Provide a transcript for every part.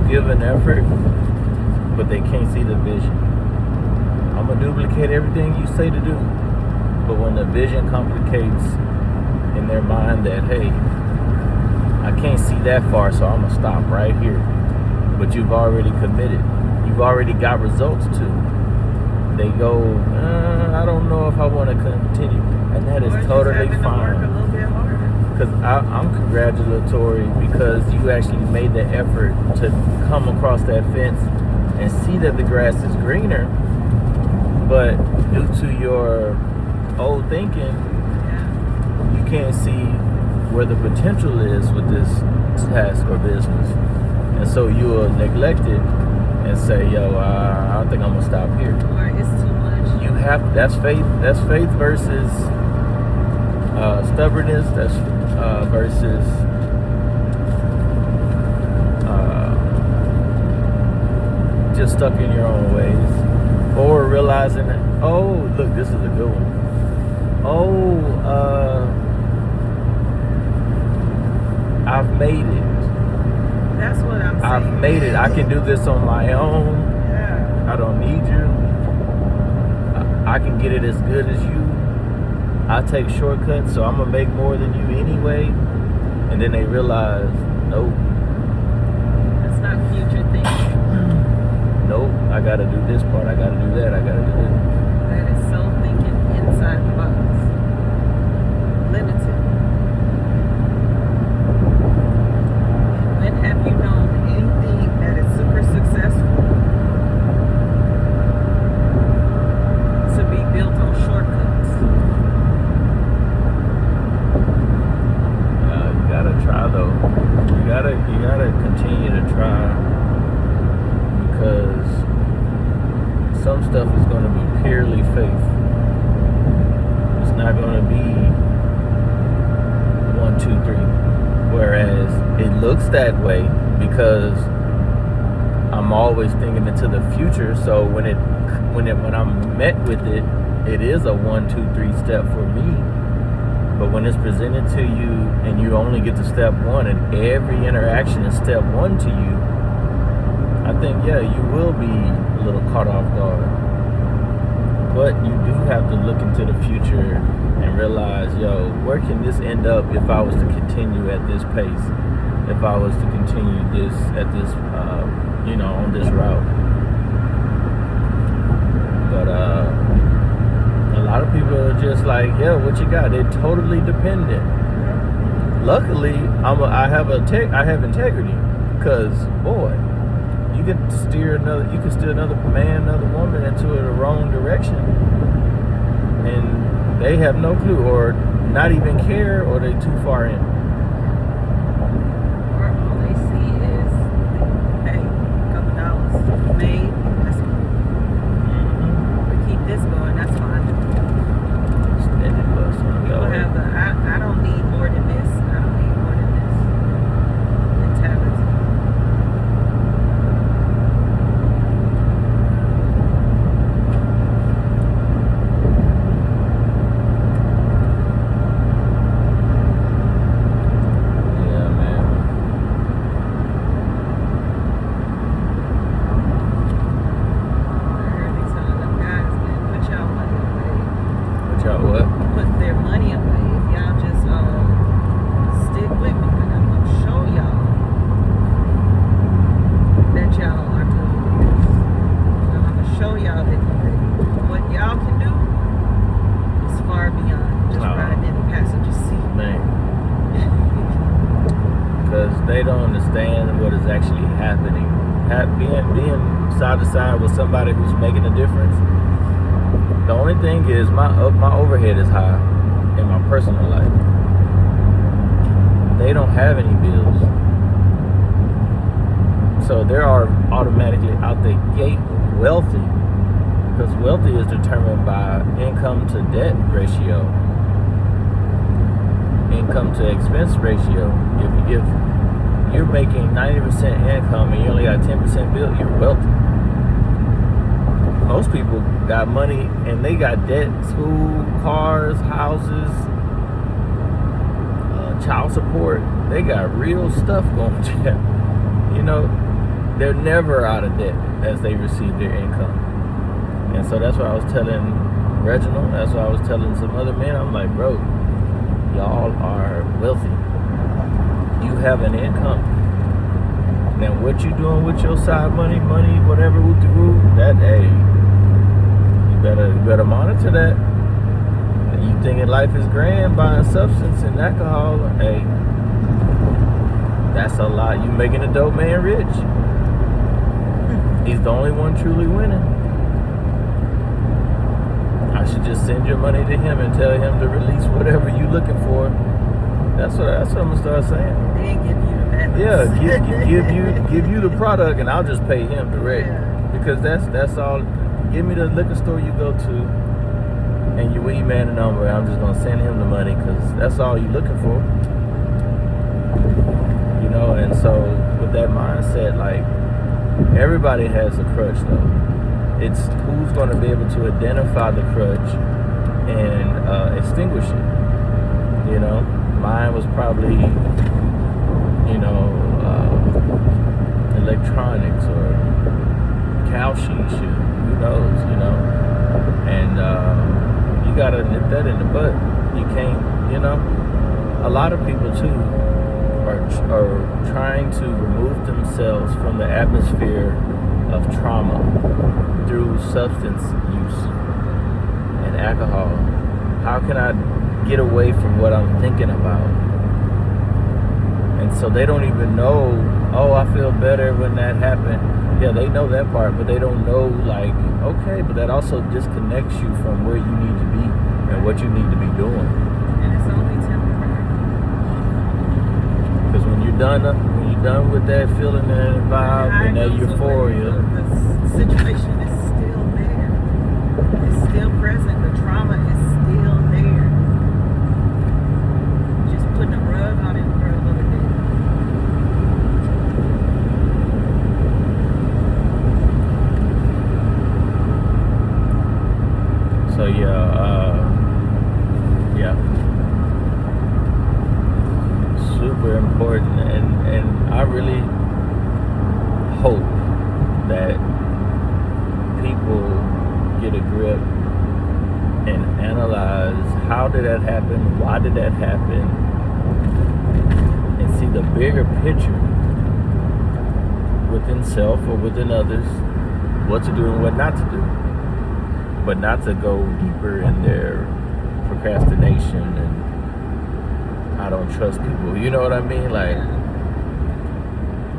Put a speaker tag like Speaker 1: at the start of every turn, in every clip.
Speaker 1: give an effort, but they can't see the vision. I'm gonna duplicate everything you say to do, but when the vision complicates in their mind that, hey, I can't see that far, so I'm gonna stop right here. But you've already committed. You've already got results too. They go, I don't know if I want to continue, and that is totally fine. Because I'm congratulatory because you actually made the effort to come across that fence and see that the grass is greener, but due to your old thinking, you can't see where the potential is with this task or business, and so you will neglect it and say, yo, I think I'm gonna stop here.
Speaker 2: Or it's too much.
Speaker 1: You have, that's faith versus stubbornness. That's versus just stuck in your own ways, or realizing that, oh, look, this is a good one. I've made it.
Speaker 2: That's what I'm saying.
Speaker 1: I've made it. I can do this on my own.
Speaker 2: Yeah.
Speaker 1: I don't need you. I can get it as good as you. I take shortcuts, so I'm gonna make more than you anyway. And then they realize, nope.
Speaker 2: That's not future thinking.
Speaker 1: Nope, I gotta do this part, I gotta do that, I gotta do this.
Speaker 2: That is so thinking inside the box. Limited. And when have you known anything that is super successful to be built on shortcuts?
Speaker 1: You gotta try though. You gotta continue to try, because some stuff is gonna be purely faith. It's not gonna be 1, 2, 3. Whereas it looks that way because I'm always thinking into the future. So when I'm met with it, it is a 1, 2, 3 step for me. But when it's presented to you and you only get to step 1 and every interaction is step 1 to you, I think, yeah, you will be a little caught off guard. But you do have to look into the future and realize, yo, where can this end up if I was to continue at this pace? If I was to continue this at this, on this route. But a lot of people are just like, yeah, what you got? They're totally dependent. Luckily, I have integrity, because boy, you can steer another man, another woman into the wrong direction, and they have no clue, or not even care, or they too far in.
Speaker 2: Or all they see is, hey, $2 made. That's we keep this going. That's fine. People have the I don't need more than this. I don't need more than this mentality.
Speaker 1: Yeah, man.
Speaker 2: I heard they telling them guys, man, put y'all money away.
Speaker 1: What y'all what?
Speaker 2: Put their money away. If y'all just stick with me, and I'm gonna show y'all that y'all are doing this. I'm gonna show y'all that what y'all can do is far beyond just riding in the passenger seat.
Speaker 1: Man. Because they don't understand what is actually happening. Being side to side with somebody who's making a difference. The only thing is my overhead is high in my personal life. They don't have any bills, so they are automatically out the gate wealthy, because wealthy is determined by income to debt ratio, income to expense ratio. If you're making 90% income and you only got 10% bill, you're wealthy. Most people got money and they got debt, school, cars, houses, child support. They got real stuff going to them, they're never out of debt as they receive their income. And so that's what I was telling Reginald. That's what I was telling some other men. I'm like, bro, y'all are wealthy. You have an income. Now, what you doing with your side money, whatever, that, hey, you better monitor that. You thinking life is grand buying substance and alcohol? Hey, that's a lot. You making a dope man rich. He's the only one truly winning. I should just send your money to him and tell him to release whatever you looking for. That's what I'm gonna start saying.
Speaker 2: They give you that.
Speaker 1: Yeah, give you the product, and I'll just pay him direct.
Speaker 2: Yeah.
Speaker 1: Because that's all. Give me the liquor store you go to, and you weed man a number. I'm just gonna send him the money because that's all you're looking for. You know, and so with that mindset, like everybody has a crutch though. It's who's going to be able to identify the crutch and extinguish it. You know, mine was probably, you know, electronics or cow sheet shit. Who knows, you know? And you got to nip that in the butt. You can't, you know? A lot of people, too, are trying to remove themselves from the atmosphere of trauma through substance use and alcohol. How can I get away from what I'm thinking about? And so they don't even know, oh, I feel better when that happened. Yeah, they know that part, but they don't know, like, okay, but that also disconnects you from where you need to be and what you need to be doing.
Speaker 2: And it's only temporary.
Speaker 1: Because when you're done with that feeling and that vibe and that euphoria,
Speaker 2: the situation is still there. It's still present. The trauma is still there. Just putting a rug on it for a little bit.
Speaker 1: so yeah. Super important, and I really hope that people get a grip and analyze how did that happen, why did that happen, and see the bigger picture within self or within others, what to do and what not to do, but not to go deeper in their procrastination and I don't trust people. You know what I mean? Like,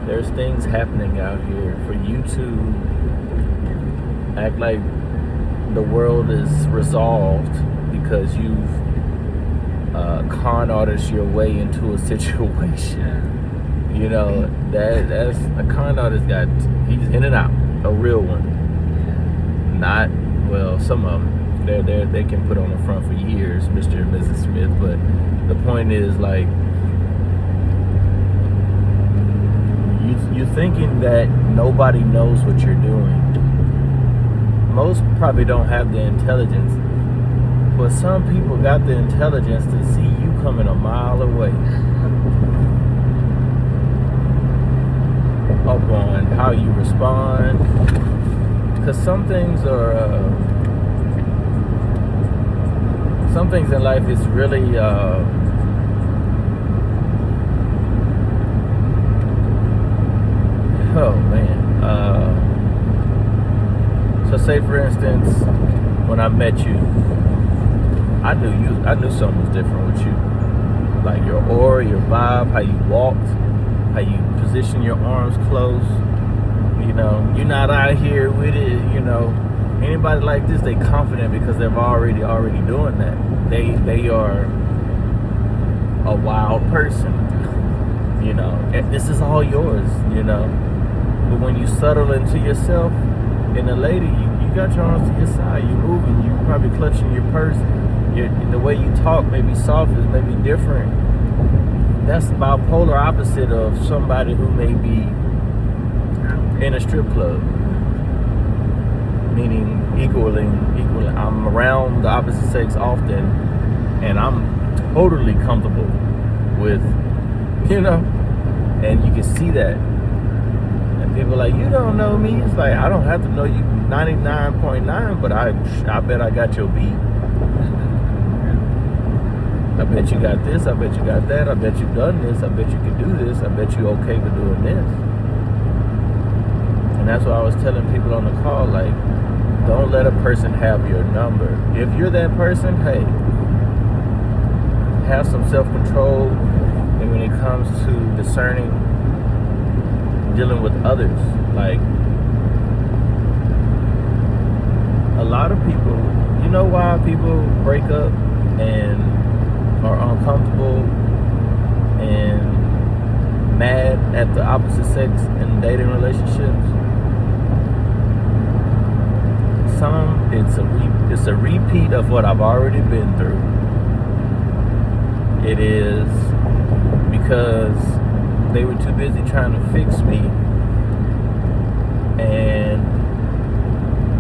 Speaker 1: there's things happening out here for you to act like the world is resolved because you've con artist your way into a situation. You know, that's a con artist he's in and out, a real one. Not, well, some of them. They can put on the front for years, Mr. and Mrs. Smith, but the point is, like, you're thinking that nobody knows what you're doing. Most probably don't have the intelligence, but some people got the intelligence to see you coming a mile away. Up on how you respond, because some things in life is really oh man. So say for instance, when I met you, I knew something was different with you. Like your aura, your vibe, how you walked, how you position your arms close. You know, you're not out here with it, you know. Anybody like this, they confident because they're already doing that. They are a wild person, you know. And this is all yours, you know. But when you settle into yourself, and a lady, you got your arms to your side, you're moving, you probably clutching your purse. The way you talk may be soft, is maybe different. That's bipolar opposite of somebody who may be in a strip club. Meaning equally, I'm around the opposite sex often, and I'm totally comfortable with, you know, and you can see that. And People like, you don't know me. It's like, I don't have to know you 99.9, but I bet I got your beat. I bet you got this. I bet you got that. I bet you done this. I bet you can do this. I bet you okay with doing this. And that's what I was telling people on the call. Like, don't let a person have your number. If you're that person, hey, have some self-control. And when it comes to discerning, dealing with others, like a lot of people, you know why people break up and are uncomfortable and mad at the opposite sex in dating relationships? It's a repeat of what I've already been through. It is because they were too busy trying to fix me, and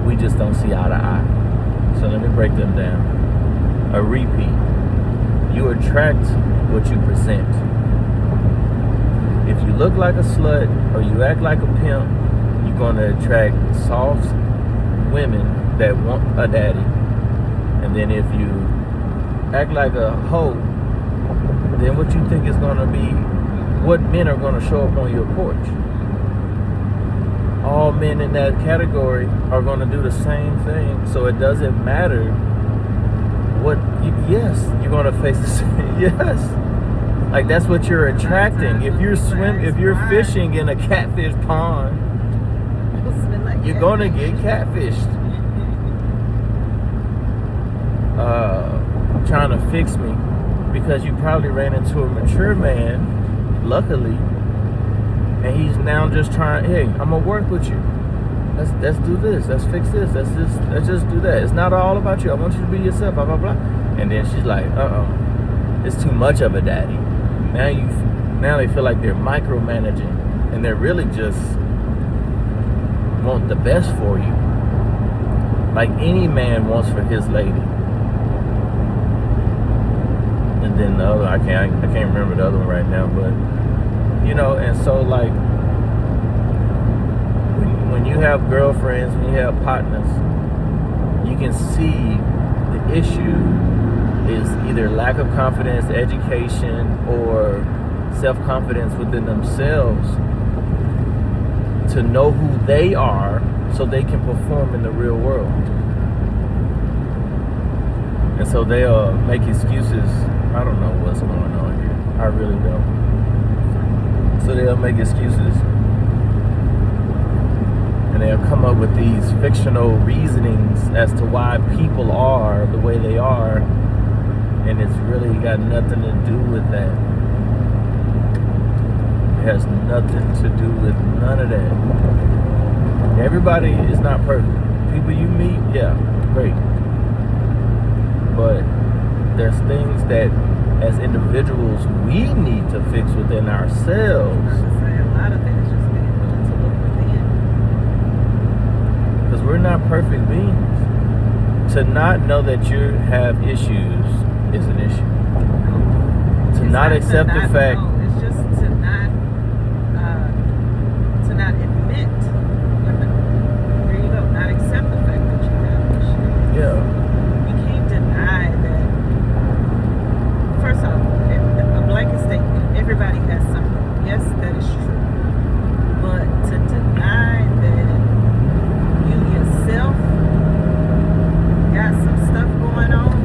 Speaker 1: we just don't see eye to eye. So let me break them down. A repeat. You attract what you present. If you look like a slut or you act like a pimp, you're going to attract soft women that want a daddy. And then if you act like a hoe, then what you think is going to be, what men are going to show up on your porch? All men in that category are going to do the same thing. So it doesn't matter what, yes, you're going to face the same, yes. Like, that's what you're attracting. If you're fishing in a catfish pond, you're going to get catfished. Trying to fix me because you probably ran into a mature man, luckily, and he's now just trying, hey, I'm gonna work with you. Let's do this. Let's fix this. Let's just do that. It's not all about you. I want you to be yourself. Blah blah blah. And then she's like, it's too much of a daddy. Now they feel like they're micromanaging, and they're really just want the best for you, like any man wants for his lady. And then the other, I can't remember the other one right now, but you know. And so, like, when you have girlfriends, when you have partners, you can see the issue is either lack of confidence, education, or self-confidence within themselves to know who they are so they can perform in the real world. And so they'll make excuses. I don't know what's going on here. I really don't. So they'll make excuses. And they'll come up with these fictional reasonings as to why people are the way they are. And it's really got nothing to do with that. It has nothing to do with none of that. Everybody is not perfect. People you meet, yeah, great. But there's things that as individuals we need to fix within ourselves.
Speaker 2: A lot of it is just being willing to look within.
Speaker 1: Because we're not perfect beings. To not know that you have issues is an issue. To not accept the fact.
Speaker 2: No, it's just to not admit. There you go. Not accept the fact that you have issues.
Speaker 1: Yeah.
Speaker 2: You can't deny that. First off, a blanket statement. Everybody has something. Yes, that is true. But to deny that you yourself got some stuff going on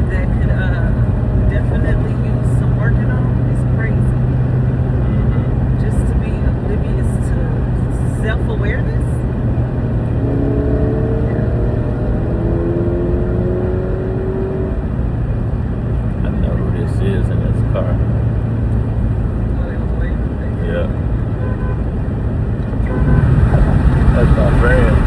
Speaker 2: that could definitely use some working on is crazy. Just to be oblivious to self-awareness.
Speaker 1: I know who this is in this car. Yeah. That's my friend.